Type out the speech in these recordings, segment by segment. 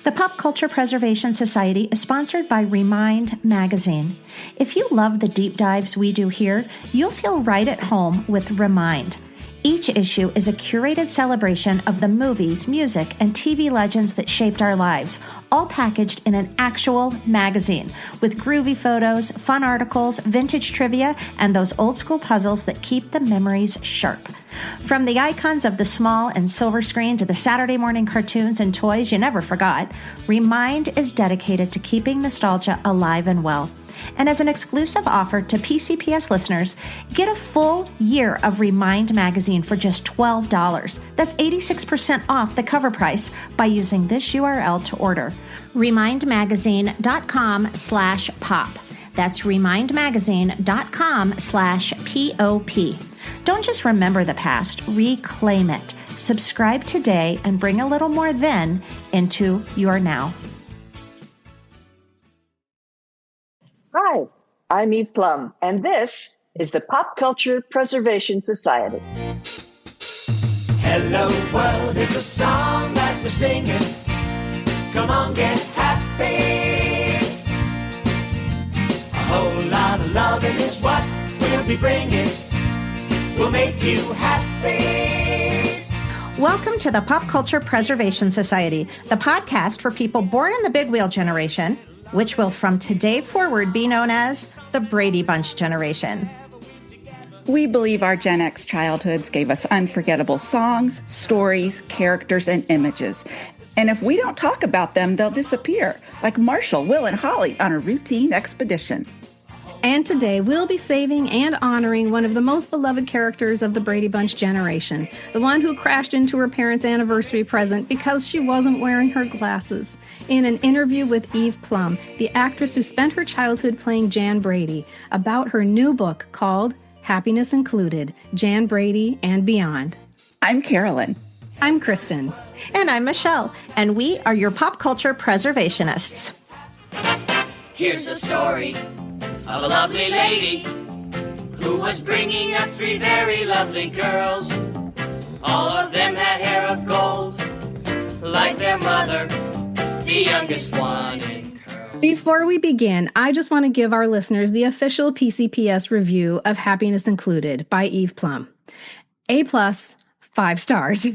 The Pop Culture Preservation Society is sponsored by Remind Magazine. If you love the deep dives we do here, you'll feel right at home with Remind. Each issue is a curated celebration of the movies, music, and TV legends that shaped our lives, all packaged in an actual magazine with groovy photos, fun articles, vintage trivia, and those old school puzzles that keep the memories sharp. From the icons of the small and silver screen to the Saturday morning cartoons and toys you never forgot, Remind is dedicated to keeping nostalgia alive and well. And as an exclusive offer to PCPS listeners, get a full year of Remind magazine for just $12. That's 86% off the cover price by using this URL to order. remindmagazine.com/pop. That's remindmagazine.com/POP. Don't just remember the past, reclaim it. Subscribe today and bring a little more then into your now. Hi, I'm Eve Plumb, and this is the Pop Culture Preservation Society. Hello world is a song that we're singing. Come on, get happy. A whole lot of loving is what we'll be bringing. We'll make you happy. Welcome to the Pop Culture Preservation Society, the podcast for people born in the big wheel generation, which will from today forward be known as the Brady Bunch generation. We believe our Gen X childhoods gave us unforgettable songs, stories, characters, and images. And if we don't talk about them, they'll disappear, like Marshall, Will, and Holly on a routine expedition. And today, we'll be saving and honoring one of the most beloved characters of the Brady Bunch generation, the one who crashed into her parents' anniversary present because she wasn't wearing her glasses. In an interview with Eve Plumb, the actress who spent her childhood playing Jan Brady, about her new book called Happiness Included, Jan Brady and Beyond. I'm Carolyn. I'm Kristen. And I'm Michelle, and we are your pop culture preservationists. Here's the story of a lovely lady who was bringing up three very lovely girls. All of them had hair of gold, like their mother, the youngest one in curls. Before we begin, I just want to give our listeners the official PCPS review of Happiness Included by Eve Plumb. A+, 5 stars.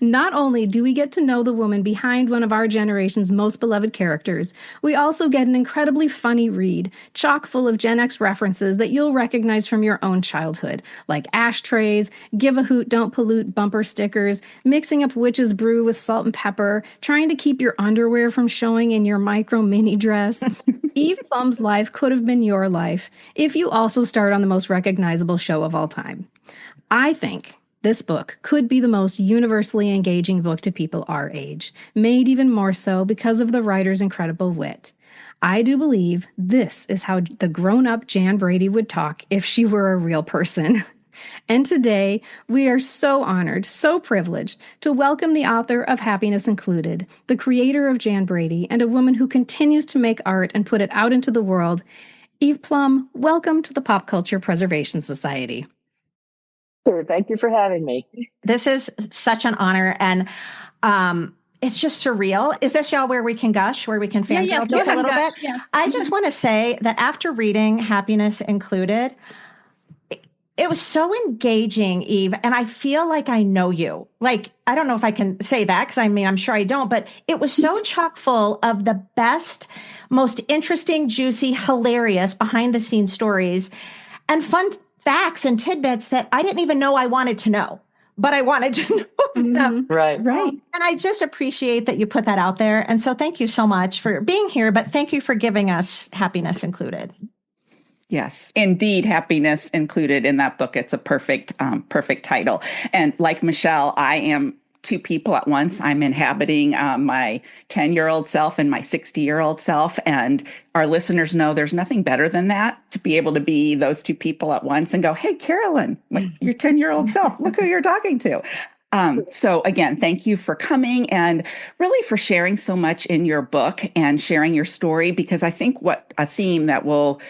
Not only do we get to know the woman behind one of our generation's most beloved characters, we also get an incredibly funny read, chock full of Gen X references that you'll recognize from your own childhood, like ashtrays, give a hoot, don't pollute bumper stickers, mixing up witch's brew with salt and pepper, trying to keep your underwear from showing in your micro mini dress. Eve Plumb's life could have been your life if you also starred on the most recognizable show of all time. I think this book could be the most universally engaging book to people our age, made even more so because of the writer's incredible wit. I do believe this is how the grown-up Jan Brady would talk if she were a real person. And today, we are so honored, so privileged to welcome the author of Happiness Included, the creator of Jan Brady, and a woman who continues to make art and put it out into the world. Eve Plumb, welcome to the Pop Culture Preservation Society. Sure, thank you for having me. This is such an honor, and it's just surreal. Is this, y'all, where we can gush, where we can fangirl just a little bit? Yes. I just want to say that after reading Happiness Included, it was so engaging, Eve, and I feel like I know you. Like, I don't know if I can say that, because I'm sure I don't, but it was so chock full of the best, most interesting, juicy, hilarious behind-the-scenes stories and fun facts and tidbits that I didn't even know I wanted to know, but I wanted to know them. Right. And I just appreciate that you put that out there. And so thank you so much for being here, but thank you for giving us Happiness Included. Yes, indeed, Happiness Included in that book. It's a perfect title. And like Michelle, I am two people at once. I'm inhabiting my 10-year-old self and my 60-year-old self. And our listeners know there's nothing better than that, to be able to be those two people at once and go, hey, Carolyn, your 10-year-old self, look who you're talking to. So again, thank you for coming and really for sharing so much in your book and sharing your story, because I think what a theme that will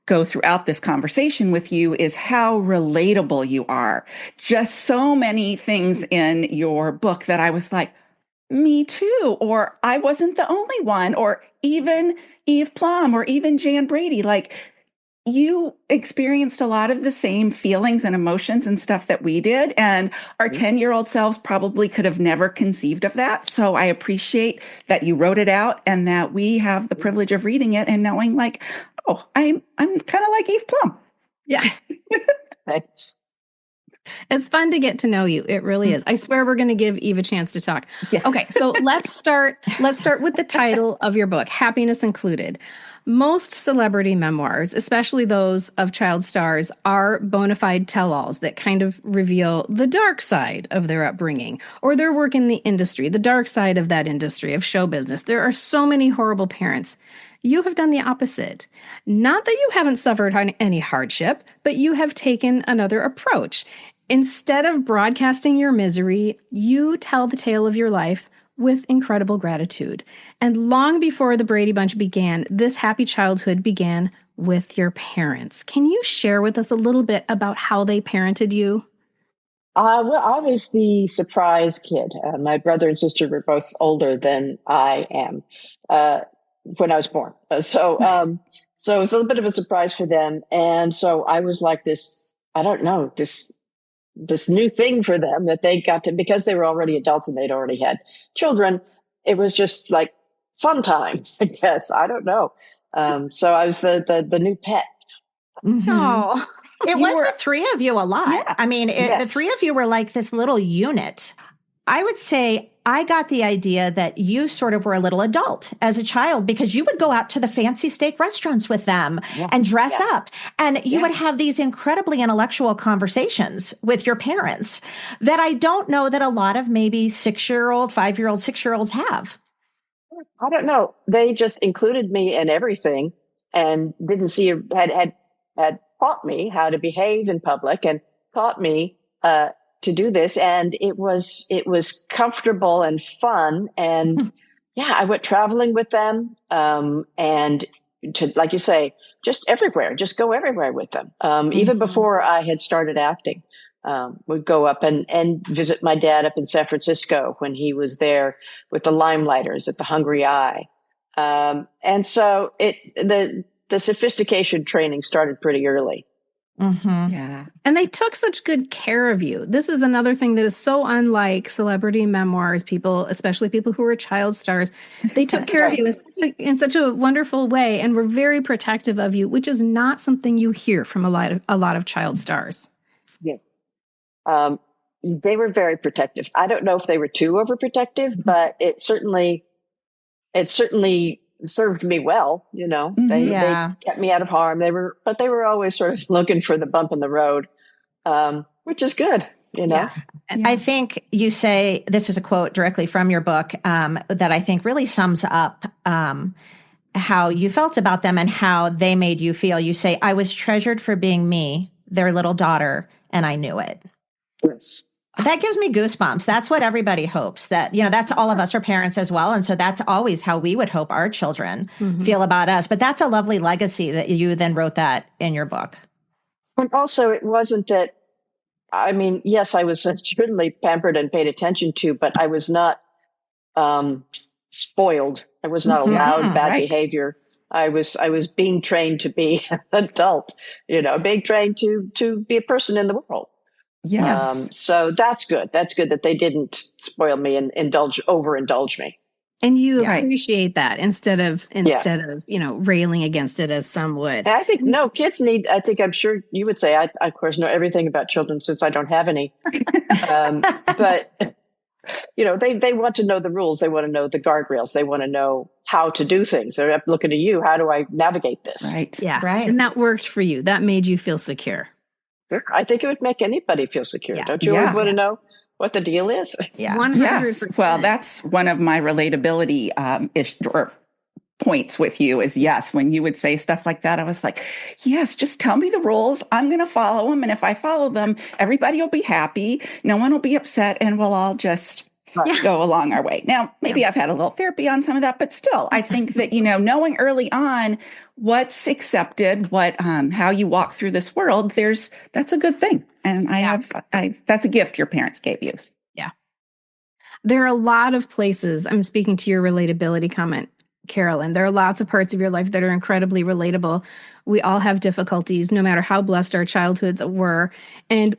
go throughout this conversation with you is how relatable you are. Just so many things in your book that I was like, me too, or I wasn't the only one, or even Eve Plumb, or even Jan Brady. Like, you experienced a lot of the same feelings and emotions and stuff that we did. And our 10-year-old selves probably could have never conceived of that. So I appreciate that you wrote it out and that we have the privilege of reading it and knowing, like, oh, I'm kind of like Eve Plumb. Yeah. Thanks. It's fun to get to know you. It really is. I swear we're going to give Eve a chance to talk. Yeah. Okay, so let's start with the title of your book, Happiness Included. Most celebrity memoirs, especially those of child stars, are bona fide tell-alls that kind of reveal the dark side of their upbringing or their work in the industry, the dark side of that industry, of show business. There are so many horrible parents. You have done the opposite. Not that you haven't suffered any hardship, but you have taken another approach. Instead of broadcasting your misery, you tell the tale of your life with incredible gratitude. And long before the Brady Bunch began, this happy childhood began with your parents. Can you share with us a little bit about how they parented you? Well, I was the surprise kid. My brother and sister were both older than I am when I was born. So it was a little bit of a surprise for them. And so I was like this, I don't know, this new thing for them that they got to, because they were already adults and they'd already had children. It was just like fun time, I guess. I don't know. So I was the new pet. Mm-hmm. Oh, It was the three of you a lot. Yeah. I mean, the three of you were like this little unit. I would say I got the idea that you sort of were a little adult as a child because you would go out to the fancy steak restaurants with them and dress up. And you would have these incredibly intellectual conversations with your parents that I don't know that a lot of maybe 6-year-old, 5-year-old, 6-year-olds have. I don't know. They just included me in everything and didn't see, had taught me how to behave in public and taught me, to do this. And it was comfortable and fun. And I went traveling with them. And to, like you say, just everywhere, just go everywhere with them. Even before I had started acting, would go up and visit my dad up in San Francisco when he was there with the Limelighters at the Hungry Eye. And so the sophistication training started pretty early. Mm-hmm. Yeah. and they took such good care of you. This is another thing that is so unlike celebrity memoirs, people, especially people who were child stars. They took care of you in such a wonderful way and were very protective of you, which is not something you hear from a lot of child stars. Yeah. They were very protective. I don't know if they were too overprotective, but it certainly served me well. You know, they kept me out of harm. They were always sort of looking for the bump in the road, which is good. You know, I think you say, this is a quote directly from your book, that I think really sums up, how you felt about them and how they made you feel. You say, I was treasured for being me, their little daughter, and I knew it. yes. That gives me goosebumps. That's what everybody hopes, that, you know, that's all of us are parents as well. And so that's always how we would hope our children feel about us. But that's a lovely legacy that you then wrote that in your book. And also, it wasn't that, I mean, yes, I was certainly pampered and paid attention to, but I was not spoiled. I was not allowed bad behavior. I was being trained to be an adult, you know, being trained to be a person in the world. Yes. So that's good. That's good that they didn't spoil me and overindulge me. And you appreciate that instead of, you know, railing against it as some would. And I think, kids need, I'm sure you would say, I of course know everything about children since I don't have any. But, you know, they want to know the rules. They want to know the guardrails. They want to know how to do things. They're up looking to you. How do I navigate this? Right. Yeah. Right. And that worked for you. That made you feel secure. I think it would make anybody feel secure. Yeah. Don't you always want to know what the deal is? Yeah. 100%. Yes. Well, that's one of my relatability or points with you is, yes, when you would say stuff like that, I was like, yes, just tell me the rules. I'm going to follow them. And if I follow them, everybody will be happy. No one will be upset. And we'll all just go along our way. Now, maybe I've had a little therapy on some of that, but still, I think that, you know, knowing early on what's accepted, how you walk through this world, that's a good thing. And that's a gift your parents gave you. Yeah. There are a lot of places, I'm speaking to your relatability comment, Carolyn. There are lots of parts of your life that are incredibly relatable. We all have difficulties, no matter how blessed our childhoods were. And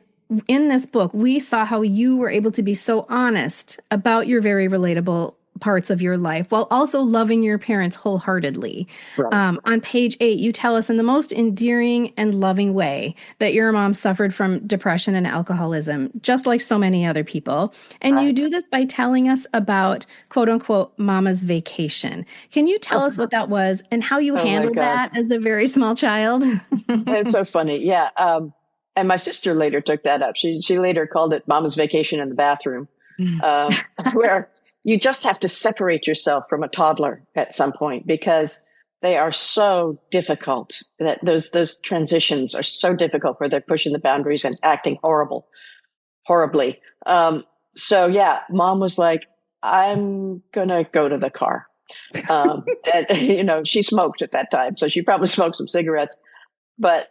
in this book, we saw how you were able to be so honest about your very relatable parts of your life while also loving your parents wholeheartedly. Right. On page 8, you tell us in the most endearing and loving way that your mom suffered from depression and alcoholism, just like so many other people. And you do this by telling us about, quote unquote, mama's vacation. Can you tell us what that was and how you handled that as a very small child? It's so funny. Yeah. And my sister later took that up. She later called it Mama's Vacation in the Bathroom, where you just have to separate yourself from a toddler at some point because they are so difficult. That those transitions are so difficult where they're pushing the boundaries and acting horribly. So yeah, Mom was like, "I'm gonna go to the car." And she smoked at that time, so she probably smoked some cigarettes, but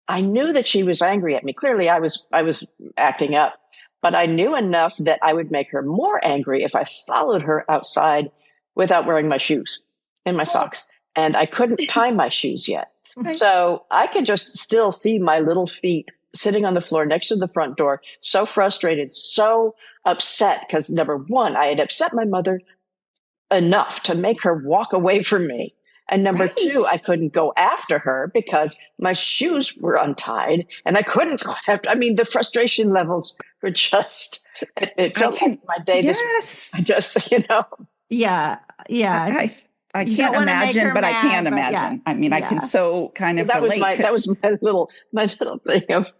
I knew that she was angry at me. Clearly, I was acting up, but I knew enough that I would make her more angry if I followed her outside without wearing my shoes and my socks. And I couldn't tie my shoes yet. So I could just still see my little feet sitting on the floor next to the front door, so frustrated, so upset because number one, I had upset my mother enough to make her walk away from me. And number two, I couldn't go after her because my shoes were untied and I couldn't go after. I mean, the frustration levels were just, it felt like my day. Yes. I just, Yeah. Yeah. I can't imagine, but I can imagine. Yeah. I mean, I can so kind of relate. That was my little thing of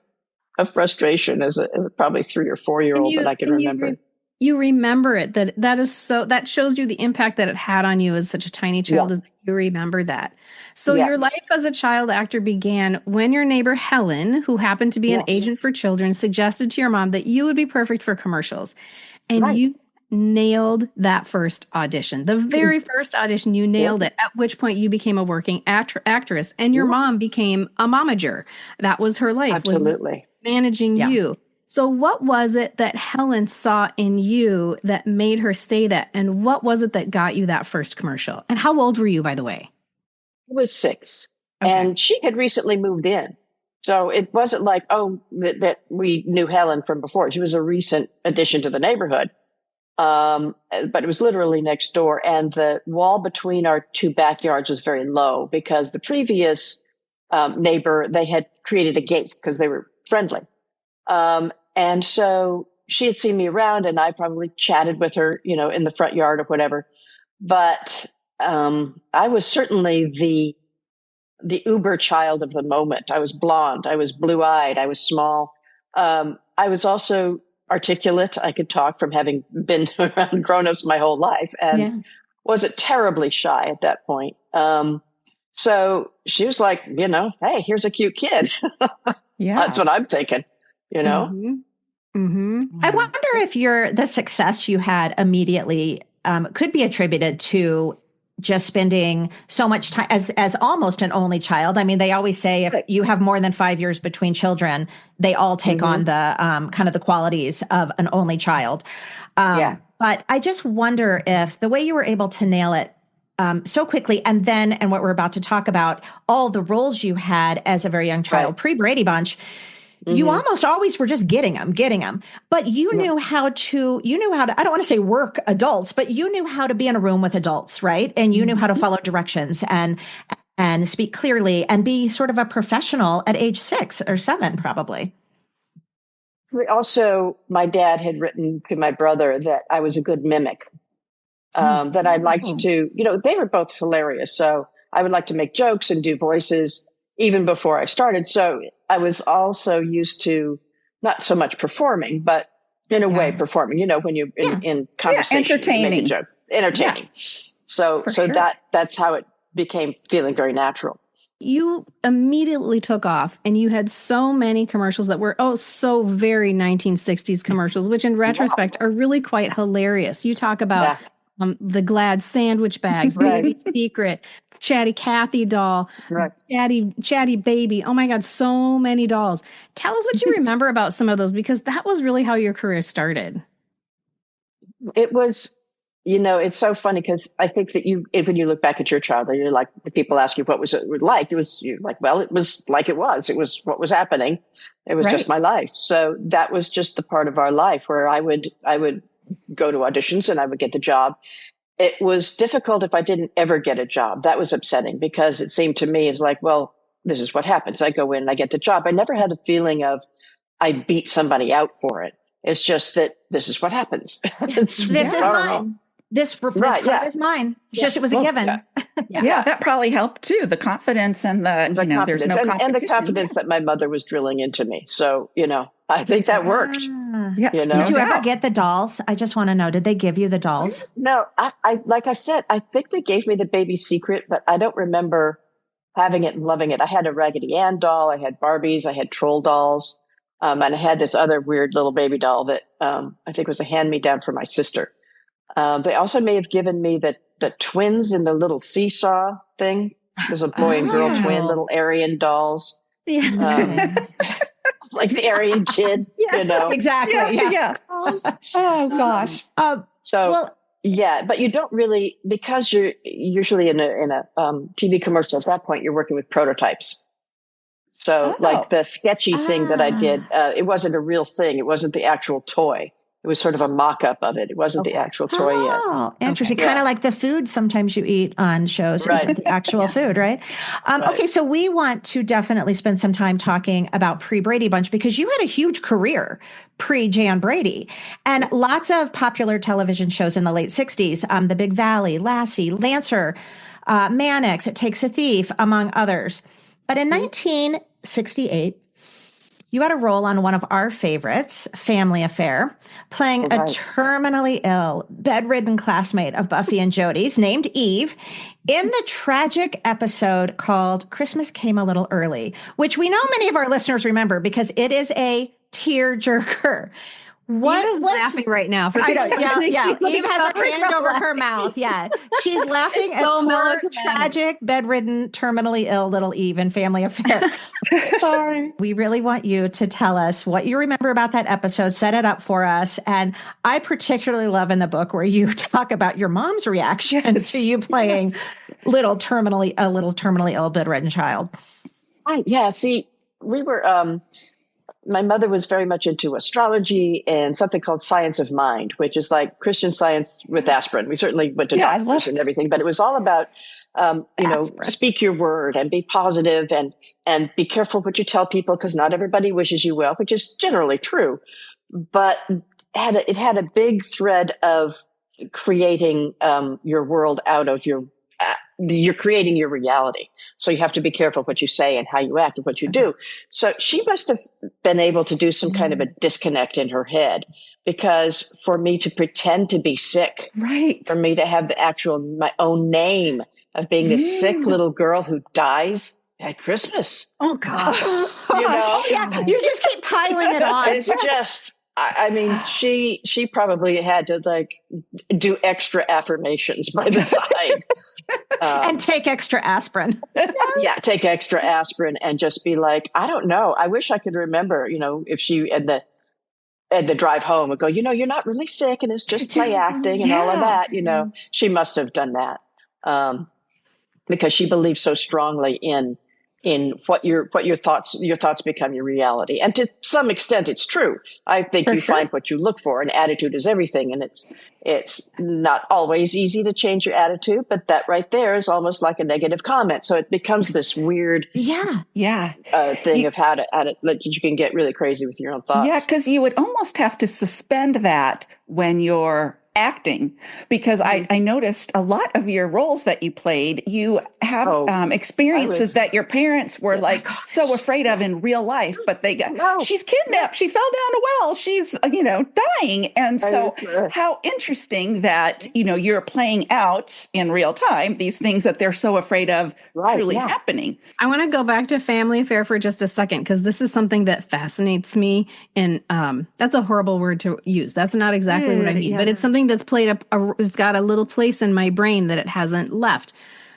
frustration as a probably 3 or 4 year old that I can remember. You remember it, that shows you the impact that it had on you as such a tiny child, as you remember that. So your life as a child actor began when your neighbor Helen, who happened to be an agent for children, suggested to your mom that you would be perfect for commercials. And you nailed that first audition. The very first audition, you nailed it, at which point you became a working actress and your mom became a momager. That was her life. Absolutely. Was managing you. So what was it that Helen saw in you that made her say that? And what was it that got you that first commercial? And how old were you, by the way? I was 6. Okay. And she had recently moved in. So it wasn't like, that we knew Helen from before. She was a recent addition to the neighborhood. But it was literally next door. And the wall between our 2 backyards was very low because the previous neighbor, they had created a gate because they were friendly. And so she had seen me around and I probably chatted with her, in the front yard or whatever. But, I was certainly the uber child of the moment. I was blonde. I was blue eyed. I was small. I was also articulate. I could talk from having been around grownups my whole life and wasn't terribly shy at that point. So she was like, hey, here's a cute kid. That's what I'm thinking. I wonder if the success you had immediately could be attributed to just spending so much time as almost an only child. I mean, they always say if you have more than 5 years between children, they all take on the kind of the qualities of an only child. But I just wonder if the way you were able to nail it so quickly, and what we're about to talk about, all the roles you had as a very young child, pre-Brady Bunch, you almost always were just getting them, but you knew how to, I don't want to say work adults, but you knew how to be in a room with adults, right? And you knew how to follow directions and speak clearly and be sort of a professional at age 6 or 7, probably. Also, my dad had written to my brother that I was a good mimic, that I liked to, they were both hilarious. So I would like to make jokes and do voices even before I started. So I was also used to not so much performing, but in a way performing, when you're in conversation, entertaining. Entertaining. Yeah. So that's how it became feeling very natural. You immediately took off and you had so many commercials that were, so very 1960s commercials, which in retrospect are really quite hilarious. You talk about the Glad sandwich bags, Baby Secret, Chatty Cathy doll, Chatty Baby. Oh my God, so many dolls. Tell us what you remember about some of those, because that was really how your career started. it was, it's so funny because I think that when you look back at your childhood, you're like, the people ask you, what was it like? You're like, well, it was like it was what was happening. It was just my life. So that was just the part of our life where I would go to auditions and I would get the job. It was difficult if I didn't ever get a job. That was upsetting because it seemed to me, it's like, well, this is what happens. I go in and I get the job. I never had a feeling of I beat somebody out for it. It's just that this is what happens. This is mine. This part is mine. Just it was a given. Yeah, that probably helped too. The confidence and there's no competition. And the confidence that my mother was drilling into me. So, I think that worked. Yeah. Did you ever get the dolls? I just want to know, did they give you the dolls? No, I like I said, I think they gave me the baby secret, but I don't remember having it and loving it. I had a Raggedy Ann doll. I had Barbies. I had troll dolls. And I had this other weird little baby doll that I think was a hand-me-down for my sister. They also may have given me the twins in the little seesaw thing. There's a boy and girl twin, little Aryan dolls. Yeah. Like the Aryan kid, Exactly. Yeah. Oh gosh. But you don't really, because you're usually in a TV commercial at that point, you're working with prototypes. So like the sketchy thing that I did, it wasn't a real thing. It wasn't the actual toy. It was sort of a mock-up of it. It wasn't the actual toy yet. Oh, interesting. Kind of like the food sometimes you eat on shows. Right. Isn't the actual food, right? Okay, so we want to definitely spend some time talking about pre-Brady Bunch because you had a huge career pre-Jan Brady and lots of popular television shows in the late 60s, The Big Valley, Lassie, Lancer, Mannix, It Takes a Thief, among others. But in 1968, you had a role on one of our favorites, Family Affair, playing a terminally ill, bedridden classmate of Buffy and Jody's named Eve in the tragic episode called Christmas Came a Little Early, which we know many of our listeners remember because it is a tearjerker. Eve is laughing right now. I know, yeah. Eve has her hand over her mouth. Yeah. She's laughing at poor, tragic, bedridden, terminally ill little Eve in Family Affair. Sorry. We really want you to tell us what you remember about that episode, set it up for us. And I particularly love in the book where you talk about your mom's reaction to you playing a little terminally ill, bedridden child. See, we were... my mother was very much into astrology and something called science of mind, which is like Christian Science with aspirin. We certainly went to doctors and everything, but it was all about, speak your word and be positive and be careful what you tell people because not everybody wishes you well, which is generally true. But it had a big thread of creating your world out of you're creating your reality. So you have to be careful what you say and how you act and what you do. So she must have been able to do some kind of a disconnect in her head because for me to pretend to be sick, for me to have my own name of being this sick little girl who dies at Christmas. Oh God. You just keep piling it on. It's just, I mean, she probably had to do extra affirmations by the side. And take extra aspirin. Take extra aspirin and just be like, I don't know. I wish I could remember, if she at the drive home would go, you're not really sick and it's just play acting and all of that. She must have done that because she believed so strongly in what your thoughts become your reality. And to some extent, it's true. I think you find what you look for, and attitude is everything. And it's not always easy to change your attitude, but that right there is almost like a negative comment. So it becomes this weird, thing of how to you can get really crazy with your own thoughts. Yeah, because you would almost have to suspend that when you're acting, because I noticed a lot of your roles that you played, you have experiences that your parents were so afraid of in real life, but they got, she's kidnapped, she fell down a well, she's, dying. And so how interesting that, you're playing out in real time, these things that they're so afraid of truly happening. I want to go back to Family Affair for just a second, because this is something that fascinates me. And that's a horrible word to use. That's not exactly what I mean, but it's something that's played up, it's got a little place in my brain that it hasn't left.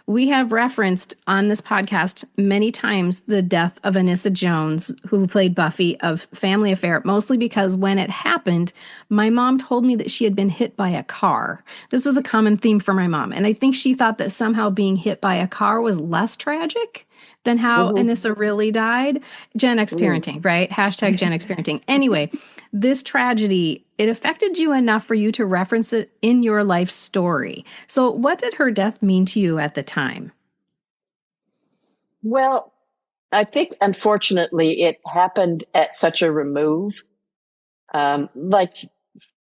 We have referenced on this podcast many times the death of Anissa Jones, who played Buffy, of Family Affair, mostly because when it happened, my mom told me that she had been hit by a car. This was a common theme for my mom, and I think she thought that somehow being hit by a car was less tragic than how Anissa really died. Gen X parenting, right? Hashtag Gen X parenting. Anyway, this tragedy, it affected you enough for you to reference it in your life story. So what did her death mean to you at the time? Well, I think, unfortunately, it happened at such a remove. Like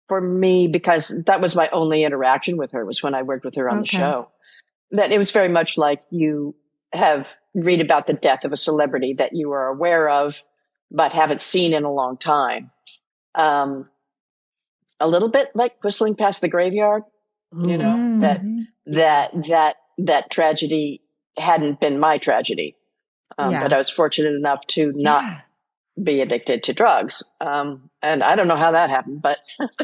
for me, because that was my only interaction with her, was when I worked with her on the show. That it was very much like you read about the death of a celebrity that you are aware of, but haven't seen in a long time. A little bit like whistling past the graveyard, you know, that tragedy hadn't been my tragedy. That I was fortunate enough to not be addicted to drugs. And I don't know how that happened, but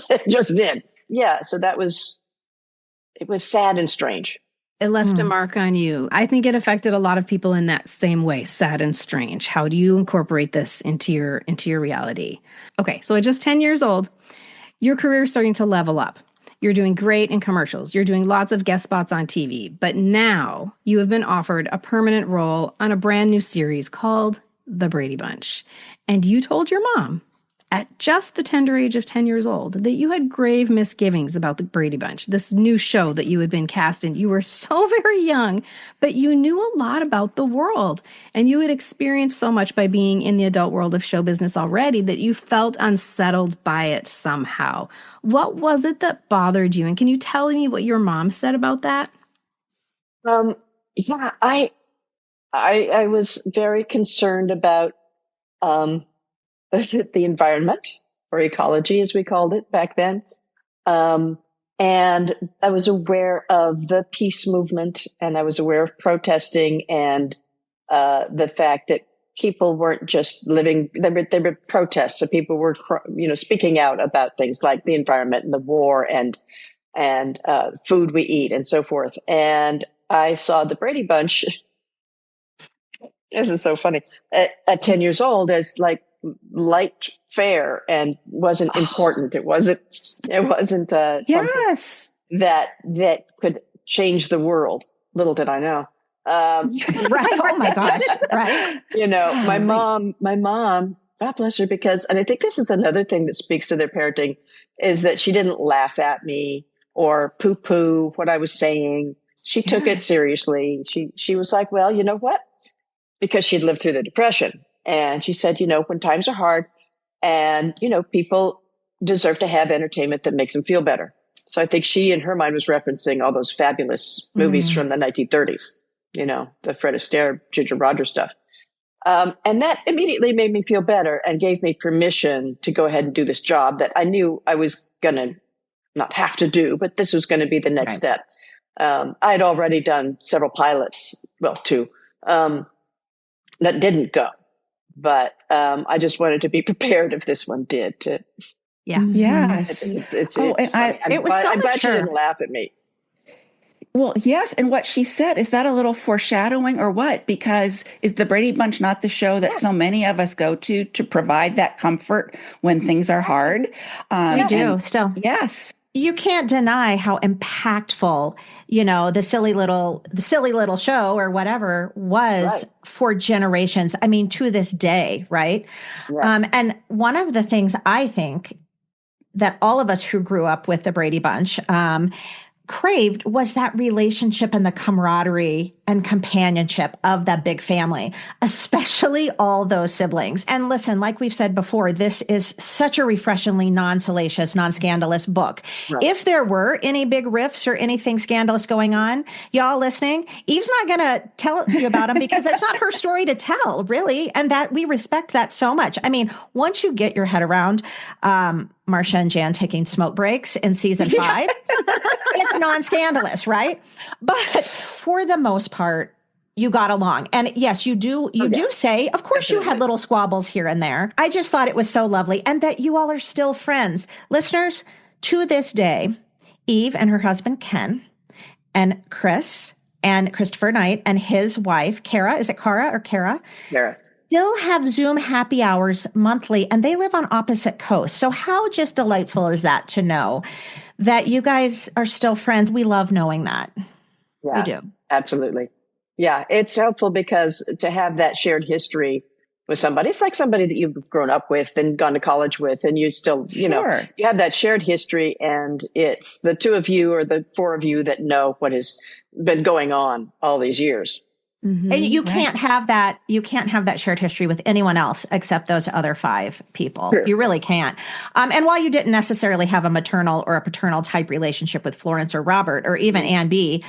it just did. Yeah. So it was sad and strange. It left a mark on you. I think it affected a lot of people in that same way, sad and strange. How do you incorporate this into your reality? Okay, so at just 10 years old, your career is starting to level up. You're doing great in commercials. You're doing lots of guest spots on TV. But now you have been offered a permanent role on a brand new series called The Brady Bunch. And you told your mom at just the tender age of 10 years old that you had grave misgivings about the Brady Bunch, this new show that you had been cast in. You were so very young, but you knew a lot about the world, and you had experienced so much by being in the adult world of show business already that you felt unsettled by it somehow. What was it that bothered you? And can you tell me what your mom said about that? Yeah, I was very concerned about the environment, or ecology as we called it back then. And I was aware of the peace movement, and I was aware of protesting, and the fact that people weren't just living, they were protests. So people were, speaking out about things like the environment and the war and food we eat and so forth. And I saw the Brady Bunch. This is so funny. At 10 years old, as like light fare, and wasn't important. It wasn't something that could change the world. Little did I know. Right. Oh my gosh. Right. My mom, God bless her, and I think this is another thing that speaks to their parenting, is that she didn't laugh at me or poo-poo what I was saying. She took it seriously. She was like, well, you know what? Because she'd lived through the Depression. And she said, when times are hard and, people deserve to have entertainment that makes them feel better. So I think she, in her mind, was referencing all those fabulous movies from the 1930s, the Fred Astaire, Ginger Rogers stuff. And that immediately made me feel better and gave me permission to go ahead and do this job that I knew I was going to not have to do, but this was going to be the next step. I had already done several pilots, well, 2, that didn't go. But I just wanted to be prepared if this one did. Yes. It's I'm glad she didn't laugh at me. Well, yes. And what she said, is that a little foreshadowing or what? Because is the Brady Bunch not the show that so many of us go to provide that comfort when things are hard? We do still. Yes. You can't deny how impactful, the silly little show or whatever was for generations. I mean, to this day, right? And one of the things I think that all of us who grew up with the Brady Bunch craved was that relationship and the camaraderie and companionship of that big family, especially all those siblings. And listen, like we've said before, this is such a refreshingly non-salacious, non-scandalous book. Right. If there were any big riffs or anything scandalous going on, y'all listening, Eve's not going to tell you about them because it's not her story to tell, really. And that we respect that so much. I mean, once you get your head around Marcia and Jan taking smoke breaks in season 5, it's non-scandalous, right? But for the most part, you got along. And yes, you do say, of course, you had little squabbles here and there. I just thought it was so lovely, and that you all are still friends. Listeners, to this day, Eve and her husband Ken and Chris and Christopher Knight and his wife, Kara. Is it Kara or Kara? Kara. Still have Zoom happy hours monthly, and they live on opposite coasts. So how just delightful is that to know that you guys are still friends? We love knowing that. Yeah, we do. Absolutely. Yeah, it's helpful because to have that shared history with somebody, it's like somebody that you've grown up with and gone to college with, and you still, you know, you have that shared history, and it's the two of you or the four of you that know what has been going on all these years. Mm-hmm. And you can't have that. You can't have that shared history with anyone else except those other 5 people. Sure. You really can't. And while you didn't necessarily have a maternal or a paternal type relationship with Florence or Robert or even Ann B.,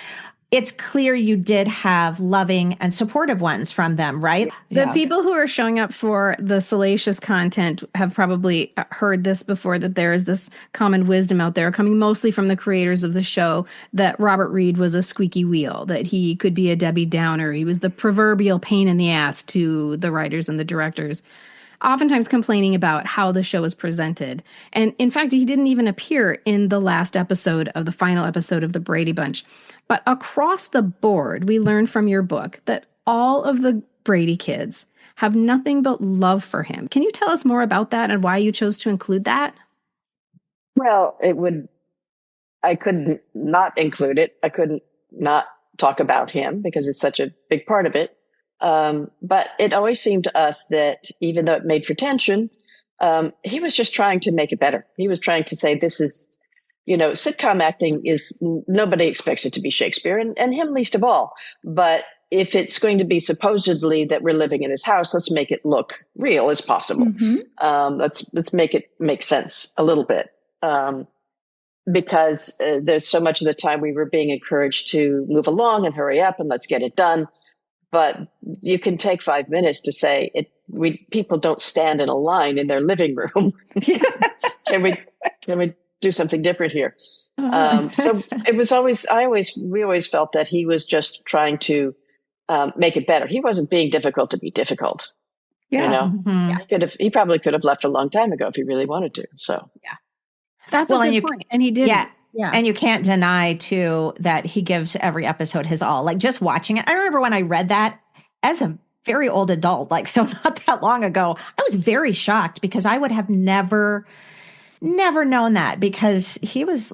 it's clear you did have loving and supportive ones from them, right? The people who are showing up for the salacious content have probably heard this before, that there is this common wisdom out there coming mostly from the creators of the show that Robert Reed was a squeaky wheel, that he could be a Debbie Downer. He was the proverbial pain in the ass to the writers and the directors, oftentimes complaining about how the show is presented. And in fact, he didn't even appear in the last episode of the final episode of the Brady Bunch. But across the board, we learned from your book that all of the Brady kids have nothing but love for him. Can you tell us more about that and why you chose to include that? Well, I couldn't not include it. I couldn't not talk about him because it's such a big part of it. But it always seemed to us that even though it made for tension, he was just trying to make it better. He was trying to say, this is, you know, sitcom acting is, nobody expects it to be Shakespeare, and him least of all. But if it's going to be supposedly that we're living in his house, let's make it look real as possible. Mm-hmm. Let's make it make sense a little bit. Because there's so much of the time we were being encouraged to move along and hurry up and let's get it done. But you can take 5 minutes to say it. People don't stand in a line in their living room. Can we do something different here? So it was we always felt that he was just trying to make it better. He wasn't being difficult to be difficult. Yeah. You know, mm-hmm. He probably could have left a long time ago if he really wanted to. So yeah, that's a good point. And he did. Yeah. And you can't deny too that he gives every episode his all. Like just watching it. I remember when I read that as a very old adult, like so not that long ago, I was very shocked because I would have never known that because he's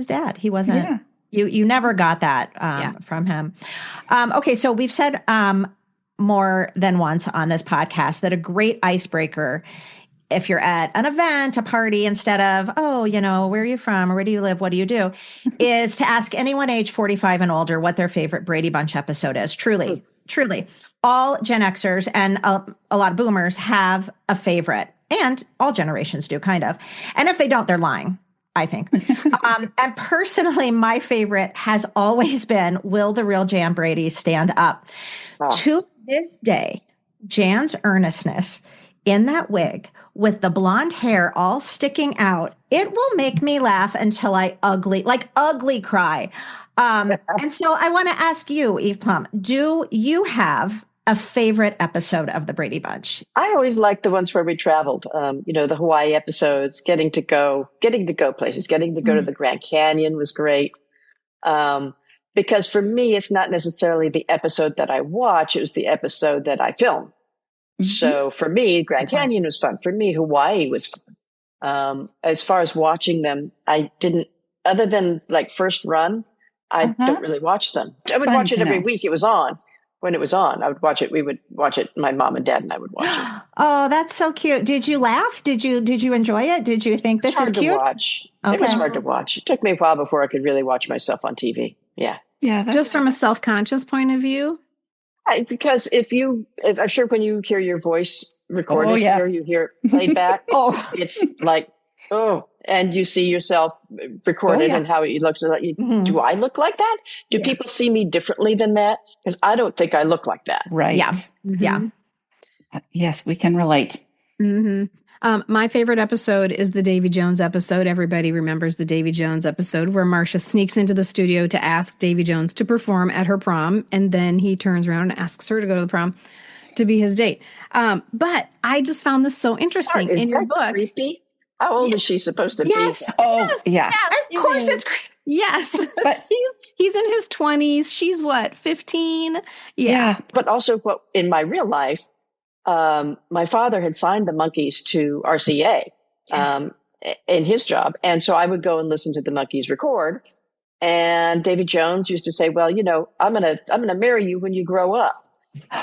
dad. He wasn't, you never got that from him. Okay. So we've said more than once on this podcast that a great icebreaker, if you're at an event, a party, instead of, oh, you know, where are you from or where do you live? What do you do? Is to ask anyone age 45 and older what their favorite Brady Bunch episode is. Truly. All Gen Xers and a lot of boomers have a favorite, and all generations do kind of. And if they don't, they're lying, I think. And personally, my favorite has always been, will the real Jan Brady stand up? Oh. To this day, Jan's earnestness in that wig with the blonde hair all sticking out, it will make me laugh until I ugly cry. And so I want to ask you, Eve Plumb, do you have a favorite episode of the Brady Bunch? I always liked the ones where we traveled, the Hawaii episodes, getting to go places, getting to go to the Grand Canyon was great. Because for me, it's not necessarily the episode that I watch, it was the episode that I film. So for me, Grand Canyon was fun. For me, Hawaii was fun. As far as watching them, I didn't, other than like first run, I don't really watch them. I would watch it every week. It was on. When it was on, I would watch it. We would watch it. My mom and dad and I would watch it. Oh, that's so cute. Did you laugh? Did you enjoy it? Did you think this is cute? Hard to watch. Okay. It was hard to watch. It took me a while before I could really watch myself on TV. Yeah. Yeah. Just from a self-conscious point of view? Because I'm sure when you hear your voice recorded here, you hear it played back. It's like, and you see yourself recorded and how it looks. Like, do I look like that? Do people see me differently than that? Because I don't think I look like that. Right. Yeah. Yeah. Yes, we can relate. Mm-hmm. My favorite episode is the Davy Jones episode. Everybody remembers the Davy Jones episode where Marcia sneaks into the studio to ask Davy Jones to perform at her prom. And then he turns around and asks her to go to the prom to be his date. But I just found this so interesting in your book. Creepy? How old is she supposed to be? Yes. Oh, yeah. Of course it's creepy. Yes. But he's in his 20s. She's what, 15? Yeah. But also what in my real life, my father had signed the monkeys to RCA in his job. And so I would go and listen to the monkeys record. And Davy Jones used to say, well, I'm going to marry you when you grow up.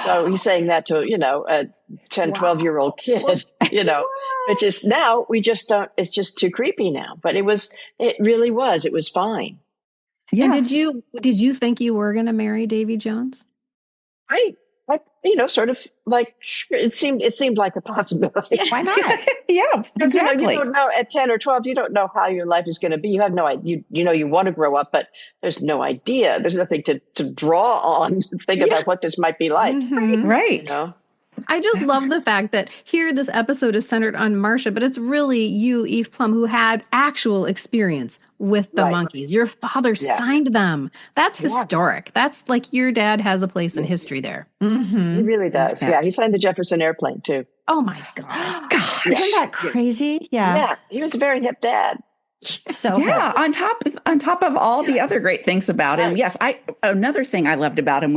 So he's saying that to, a 10, 12-year-old kid, which is now we just don't, it's just too creepy now. But it really was. It was fine. Yeah. And did you think you were going to marry Davy Jones? I sort of like, it seemed like a possibility. Why not? Yeah, because exactly. You don't know at 10 or 12, you don't know how your life is going to be. You have no idea. You want to grow up, but there's no idea. There's nothing to draw on to think about what this might be like. Mm-hmm. Right. I just love the fact that here this episode is centered on Marcia, but it's really you, Eve Plumb, who had actual experience with the monkeys. Your father signed them. That's historic. That's like your dad has a place in history there. Mm-hmm. He really does. Yeah, he signed the Jefferson Airplane too. Oh my God. Isn't that crazy? Yeah. Yeah, he was a very hip dad. So on top of all the other great things about him. Yes, another thing I loved about him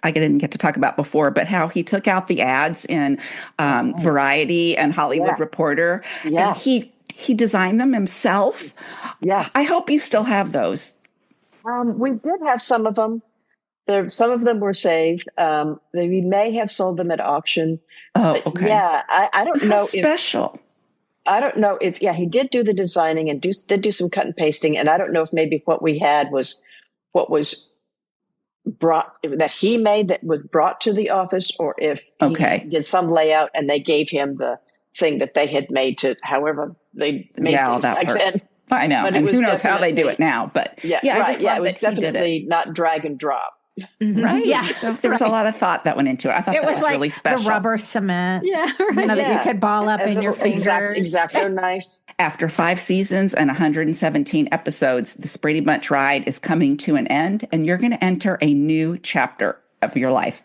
I didn't get to talk about before, but how he took out the ads in Variety and Hollywood Reporter. Yeah. And he designed them himself. Yeah. I hope you still have those. We did have some of them. Some of them were saved. We may have sold them at auction. Oh, okay. Yeah, I don't know. Special. I don't know if, he did do the designing and did do some cut and pasting. And I don't know if maybe what we had was what was brought, that he made that was brought to the office, or if he did some layout and they gave him the thing that they had made to however they made it back then. I know. And who knows how they do it now, but it was definitely not drag and drop. Mm-hmm. Right. Yeah. So there was a lot of thought that went into it. I thought it was like really special. The rubber cement. Yeah. Right. That you could ball up in your fingers. Exacto knife. After 5 seasons and 117 episodes, this Brady Bunch ride is coming to an end, and you're going to enter a new chapter of your life.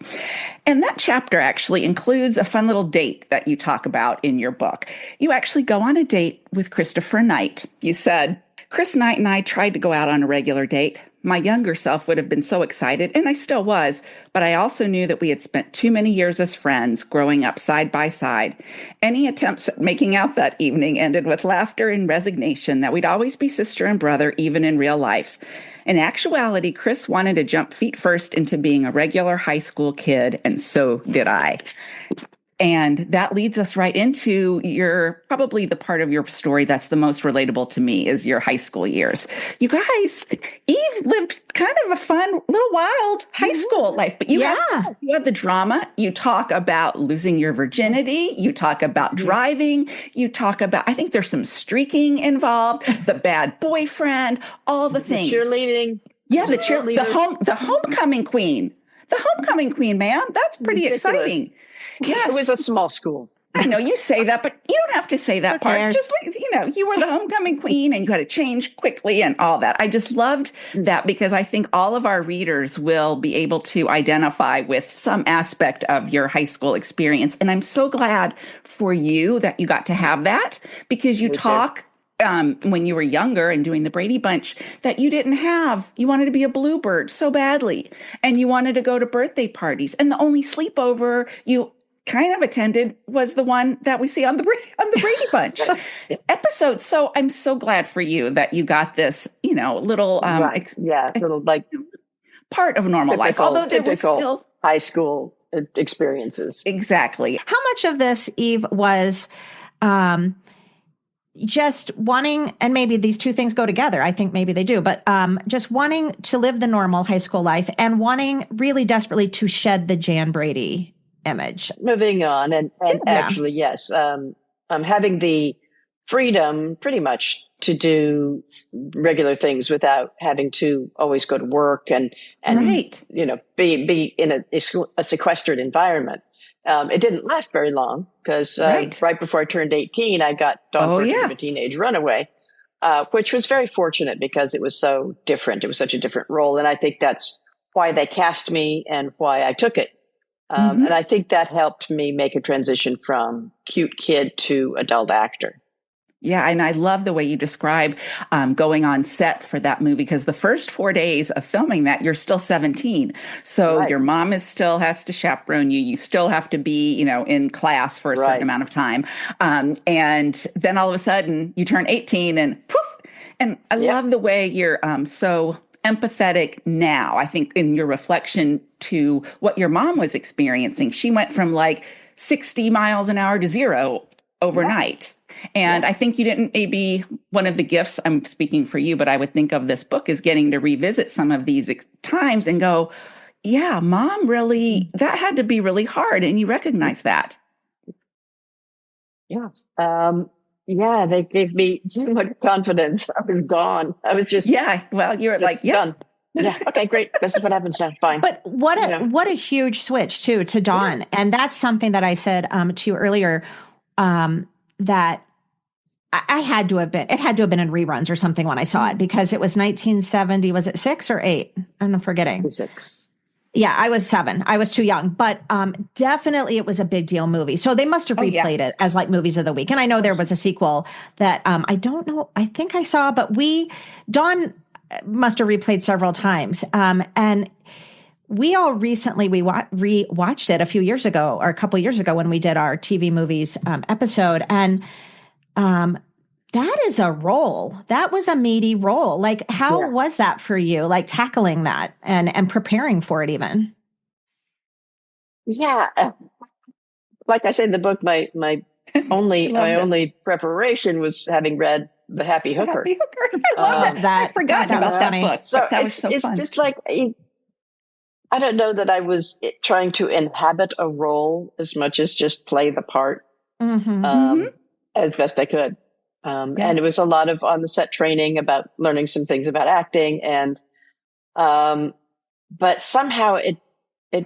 And that chapter actually includes a fun little date that you talk about in your book. You actually go on a date with Christopher Knight. You said, Chris Knight and I tried to go out on a regular date. My younger self would have been so excited, and I still was, but I also knew that we had spent too many years as friends growing up side by side. Any attempts at making out that evening ended with laughter and resignation that we'd always be sister and brother, even in real life. In actuality, Chris wanted to jump feet first into being a regular high school kid, and so did I. And that leads us right into probably the part of your story that's the most relatable to me is your high school years. You guys, Eve lived kind of a fun, little wild high school life, but you had the drama. You talk about losing your virginity. You talk about driving. You talk about, I think there's some streaking involved, the bad boyfriend, all the things. Cheerleading. Yeah, the homecoming queen. The homecoming queen, man. That's pretty exciting. Yes. It was a small school. I know you say that, but you don't have to say that part. Just like, you were the homecoming queen and you had to change quickly and all that. I just loved that because I think all of our readers will be able to identify with some aspect of your high school experience. And I'm so glad for you that you got to have that because you talk when you were younger and doing the Brady Bunch that you wanted to be a bluebird so badly. And you wanted to go to birthday parties. And the only sleepover you kind of attended was the one that we see on the Brady Bunch episode. So I'm so glad for you that you got this, little, little like part of normal life. Although there was still high school experiences. Exactly. How much of this, Eve, was just wanting, and maybe these two things go together. I think maybe they do, but just wanting to live the normal high school life and wanting really desperately to shed the Jan Brady image. Moving on. And actually, yes, I'm having the freedom pretty much to do regular things without having to always go to work and be in a sequestered environment. It didn't last very long because right before I turned 18, I got Dawn of a Teenage Runaway, which was very fortunate because it was so different. It was such a different role. And I think that's why they cast me and why I took it. And I think that helped me make a transition from cute kid to adult actor. Yeah, and I love the way you describe going on set for that movie, because the first 4 days of filming that, you're still 17. So Right. your mom still has to chaperone you. You still have to be, in class for a certain Right. amount of time. And then all of a sudden you turn 18 and poof. And I Yep. love the way you're so empathetic now. I think in your reflection to what your mom was experiencing, she went from like 60 miles an hour to zero overnight. And I think you didn't, maybe one of the gifts, I'm speaking for you, but I would think of this book is getting to revisit some of these times and go, yeah, mom really, that had to be really hard. And you recognize that. Yeah. Yeah, they gave me too much confidence. I was gone. I was just, yeah. Well, you're like, yeah. done. Yeah. Okay, great. This is what happens now. Fine. But what a huge switch too to Dawn. Yeah. And that's something that I said to you earlier, that I had to have been, it had to have been in reruns or something when I saw it, because it was 1970. Was it 6 or 8? I'm forgetting. 6. Yeah, I was 7. I was too young, but definitely it was a big deal movie. So they must have replayed it as like movies of the week. And I know there was a sequel that I don't know. I think I saw, but Dawn must have replayed several times. And we all recently, rewatched it a few years ago or a couple years ago when we did our TV movies episode. And that is a role. That was a meaty role. Like, how was that for you? Like tackling that and preparing for it even? Yeah. Like I said in the book, my only preparation was having read The Happy Hooker. Happy Hooker. I love that. I forgot about that book. So that was so fun. It's just like, I don't know that I was trying to inhabit a role as much as just play the part as best I could. And it was a lot of on the set training about learning some things about acting. And, but somehow it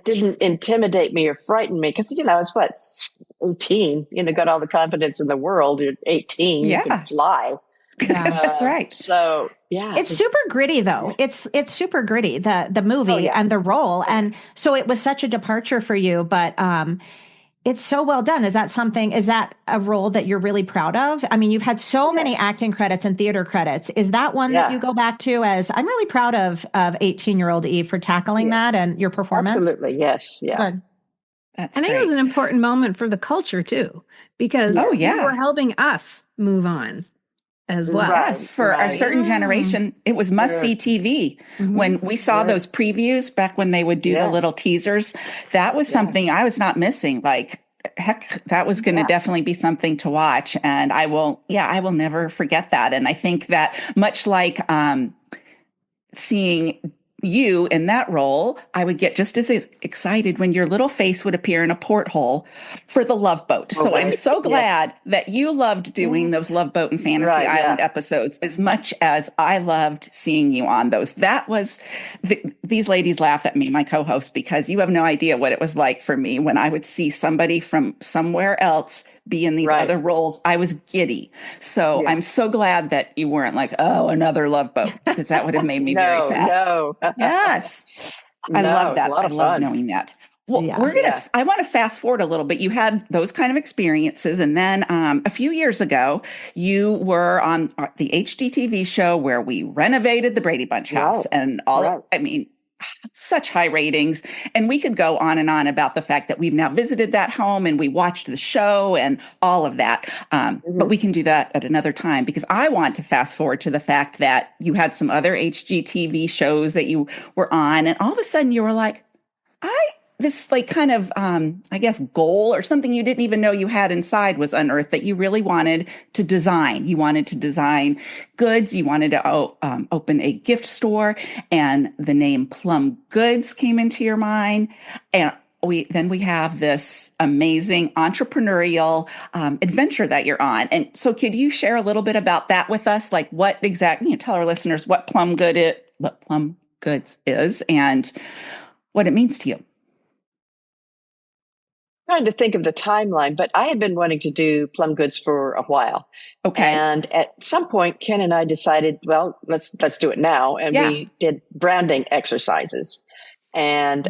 didn't intimidate me or frighten me. Cause I was 18, got all the confidence in the world. You're 18, you can fly. Yeah, that's right. So yeah, it's super gritty though. It's super gritty, the movie and the role. And so it was such a departure for you, but, it's so well done. Is that a role that you're really proud of? I mean, you've had so many acting credits and theater credits. Is that one that you go back to as, I'm really proud of 18-year-old Eve for tackling that and your performance? Absolutely. Yes. Yeah. Good. I think it was an important moment for the culture too, because you were helping us move on as well. Yes, for a certain generation, it was must-see TV. When we saw those previews back when they would do the little teasers, that was something I was not missing. Like, heck, that was going to definitely be something to watch. And I will never forget that. And I think that much like seeing you in that role, I would get just as excited when your little face would appear in a porthole for the Love Boat. So I'm so glad that you loved doing those Love Boat and Fantasy Island episodes as much as I loved seeing you on those. That was, these ladies laugh at me, my co-host, because you have no idea what it was like for me when I would see somebody from somewhere else be in these other roles. I was giddy. So I'm so glad that you weren't like, oh, another Love Boat, because that would have made me very sad. No. Yes. I love that. I love knowing that. Well, I want to fast forward a little bit. You had those kind of experiences. And then a few years ago, you were on the HGTV show where we renovated the Brady Bunch house and all such high ratings. And we could go on and on about the fact that we've now visited that home and we watched the show and all of that. But we can do that at another time, because I want to fast forward to the fact that you had some other HGTV shows that you were on. And all of a sudden you were like, this like kind of, goal or something you didn't even know you had inside was unearthed, that you really wanted to design. You wanted to design goods. You wanted to open a gift store, and the name Plum Goods came into your mind. And we have this amazing entrepreneurial adventure that you're on. And so could you share a little bit about that with us? Like what exactly, tell our listeners what Plum Goods is and what it means to you. Trying to think of the timeline, but I had been wanting to do Plum Goods for a while. Okay. And at some point, Ken and I decided, well, let's do it now. And we did branding exercises. And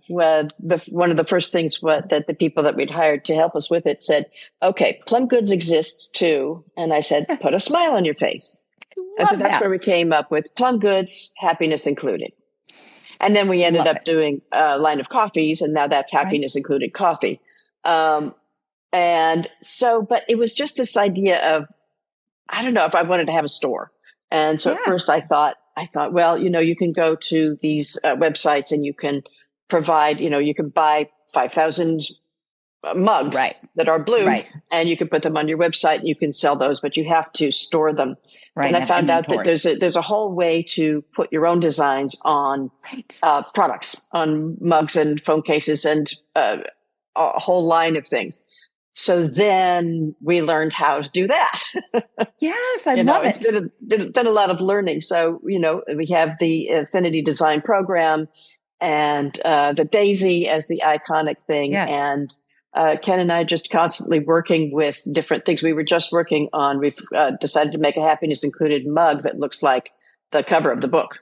one of the first things that the people that we'd hired to help us with it said, okay, Plum Goods exists too. And I said, put a smile on your face. And so that's where we came up with Plum Goods, happiness included. And then we ended up doing a line of coffees, and now that's happiness included coffee. And so, but it was just this idea of, I don't know if I wanted to have a store. And so at first I thought, well, you can go to these websites and you can provide, you can buy 5,000 mugs that are blue and you can put them on your website and you can sell those, but you have to store them. And I found out that there's a whole way to put your own designs on products, on mugs and phone cases and a whole line of things. So then we learned how to do that. Yes, I love it. It's been a lot of learning. So, we have the Affinity Design Program and the Daisy as the iconic thing. Yes. And Ken and I just constantly working with different things. We were just working on, we've decided to make a happiness included mug that looks like the cover of the book.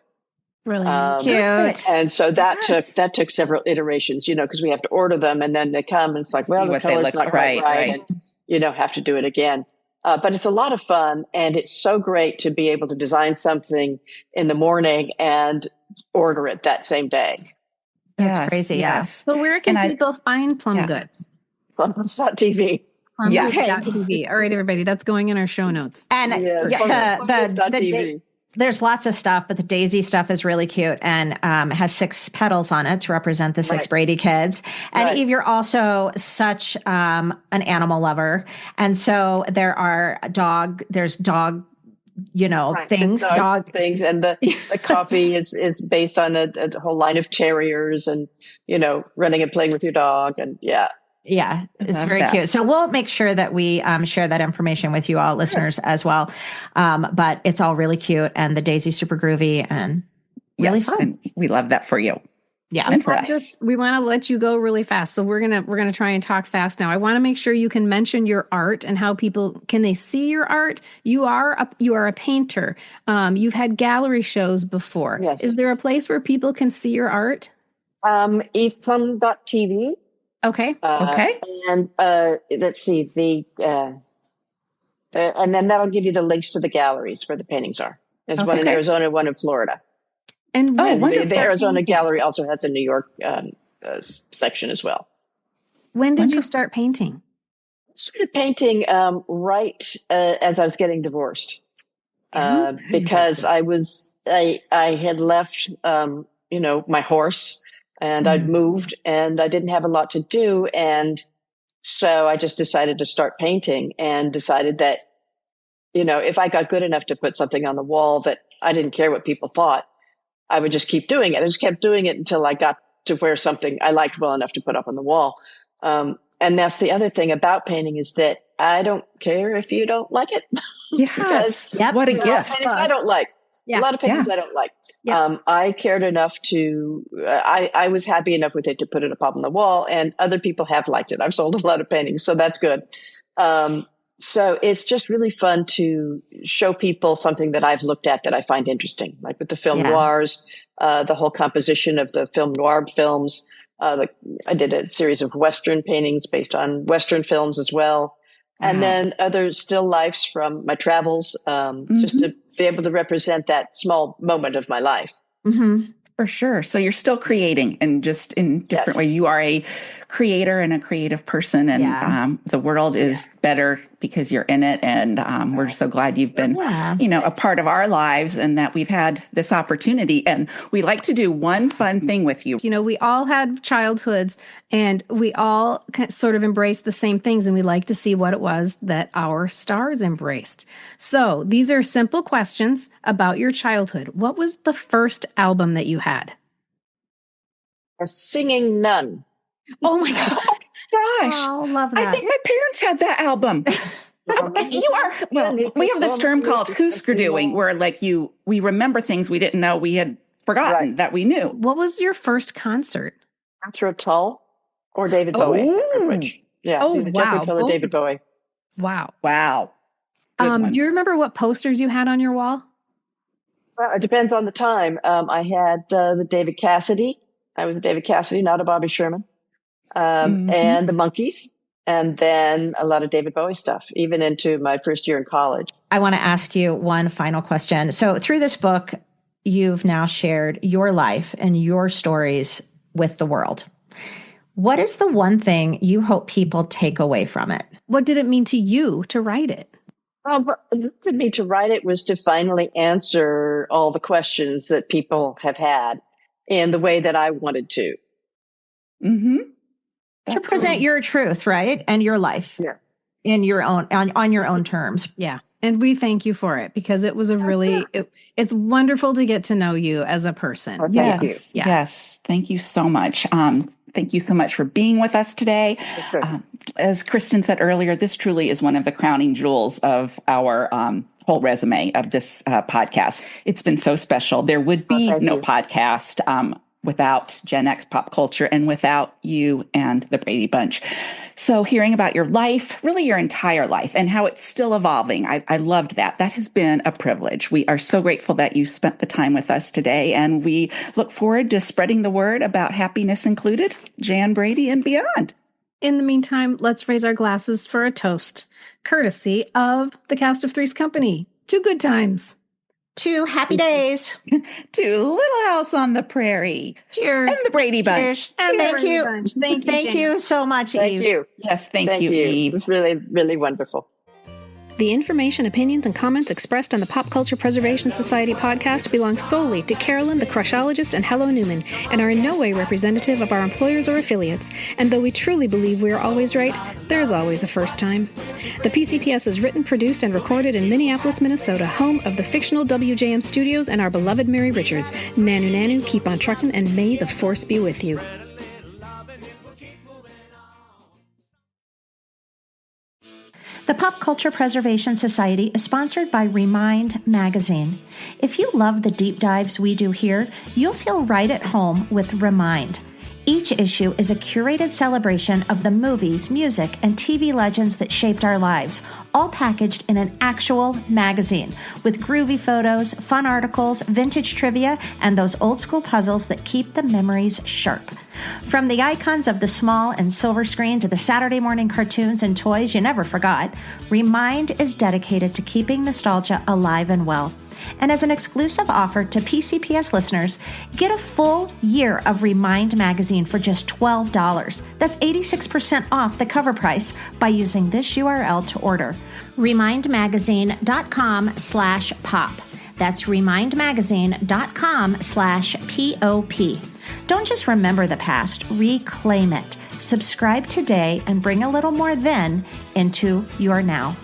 Really cute. And so that took several iterations, because we have to order them and then they come and it's like, well, the color's not quite right. And, have to do it again. But it's a lot of fun and it's so great to be able to design something in the morning and order it that same day. That's crazy. Yes. So where can people find Plum Goods? Plumgoods.tv. Plumgoods.tv. All right, everybody. That's going in our show notes. And there's lots of stuff, but the Daisy stuff is really cute and has 6 petals on it to represent the 6 Brady kids. And Eve, you're also such an animal lover. And so there's dog things, dog things. And the coffee is based on a whole line of terriers and, running and playing with your dog. And yeah, it's very cute. So we'll make sure that we share that information with you all listeners as well. But it's all really cute and the Daisy's super groovy and really fun. And we love that for you. Yeah. And for us. We want to let you go really fast. So we're going to try and talk fast now. I want to make sure you can mention your art and how people can they see your art. You are a painter. You've had gallery shows before. Yes. Is there a place where people can see your art? EvePlumb.tv. Okay. Okay. And let's see and then that'll give you the links to the galleries where the paintings are. There's one in Arizona, one in Florida. And the Arizona gallery also has a New York section as well. When did you start painting? I started painting right as I was getting divorced because I had left my horse. And I'd moved and I didn't have a lot to do. And so I just decided to start painting and decided that, if I got good enough to put something on the wall that I didn't care what people thought, I would just keep doing it. I just kept doing it until I got to where something I liked well enough to put up on the wall. And that's the other thing about painting is that I don't care if you don't like it. Yes. Because, what a gift. I don't like. Yeah. A lot of paintings I don't like. Yeah. I cared enough to, I was happy enough with it to put it up on the wall and other people have liked it. I've sold a lot of paintings, so that's good. So it's just really fun to show people something that I've looked at that I find interesting, like with the film noirs, the whole composition of the film noir films. I did a series of Western paintings based on Western films as well. And then other still lifes from my travels, just to be able to represent that small moment of my life. Mm-hmm. For sure. So you're still creating and just in different ways. You are a creator and a creative person and the world is better because you're in it. And we're so glad you've been, a part of our lives and that we've had this opportunity. And we like to do one fun thing with you. We all had childhoods and we all sort of embraced the same things and we like to see what it was that our stars embraced. So these are simple questions about your childhood. What was the first album that you had? A Singing Nun. Oh my God. Gosh. Oh, love that. I think my parents had that album. We have this term called hoosker-doing where we remember things we didn't know we had forgotten that we knew. What was your first concert? Jethro Tull or David Bowie. Which, Jethro Tull or David Bowie. Wow. Do you remember what posters you had on your wall? Well, it depends on the time. I had the David Cassidy. I was David Cassidy, not a Bobby Sherman, and the Monkees, and then a lot of David Bowie stuff, even into my first year in college. I want to ask you one final question. So through this book, you've now shared your life and your stories with the world. What is the one thing you hope people take away from it? What did it mean to you to write it? What for me to write it was to finally answer all the questions that people have had in the way that I wanted to. Mm-hmm. To present your truth, right? And your life. Yeah. In your own, on your own terms. Yeah. And we thank you for it because it was a really, it's wonderful to get to know you as a person. Oh, thank you. Yeah. Yes. Thank you so much. Thank you so much for being with us today. As Kristen said earlier, this truly is one of the crowning jewels of our whole resume of this podcast. It's been so special. There would be no podcast without Gen X pop culture and without you and the Brady Bunch. So hearing about your life, really your entire life, and how it's still evolving, I loved that. That has been a privilege. We are so grateful that you spent the time with us today, and we look forward to spreading the word about happiness included, Jan Brady and beyond. In the meantime, let's raise our glasses for a toast, courtesy of the cast of Three's Company. 2 good times. 2 happy days. To Little House on the Prairie. Cheers. And the Brady Bunch. And thank you. Thank you so much, Eve. Thank you. Yes, thank you, Eve. It was really, really wonderful. The information, opinions, and comments expressed on the Pop Culture Preservation Society podcast belong solely to Carolyn, the Crushologist, and Hello Newman, and are in no way representative of our employers or affiliates. And though we truly believe we are always right, there is always a first time. The PCPS is written, produced, and recorded in Minneapolis, Minnesota, home of the fictional WJM Studios and our beloved Mary Richards. Nanu Nanu, keep on truckin', and may the force be with you. The Pop Culture Preservation Society is sponsored by Remind Magazine. If you love the deep dives we do here, you'll feel right at home with Remind. Each issue is a curated celebration of the movies, music, and TV legends that shaped our lives, all packaged in an actual magazine with groovy photos, fun articles, vintage trivia, and those old school puzzles that keep the memories sharp. From the icons of the small and silver screen to the Saturday morning cartoons and toys you never forgot, Remind is dedicated to keeping nostalgia alive and well. And as an exclusive offer to PCPS listeners, get a full year of Remind magazine for just $12. That's 86% off the cover price by using this URL to order. remindmagazine.com/pop. That's remindmagazine.com/POP. Don't just remember the past, reclaim it. Subscribe today and bring a little more then into your now.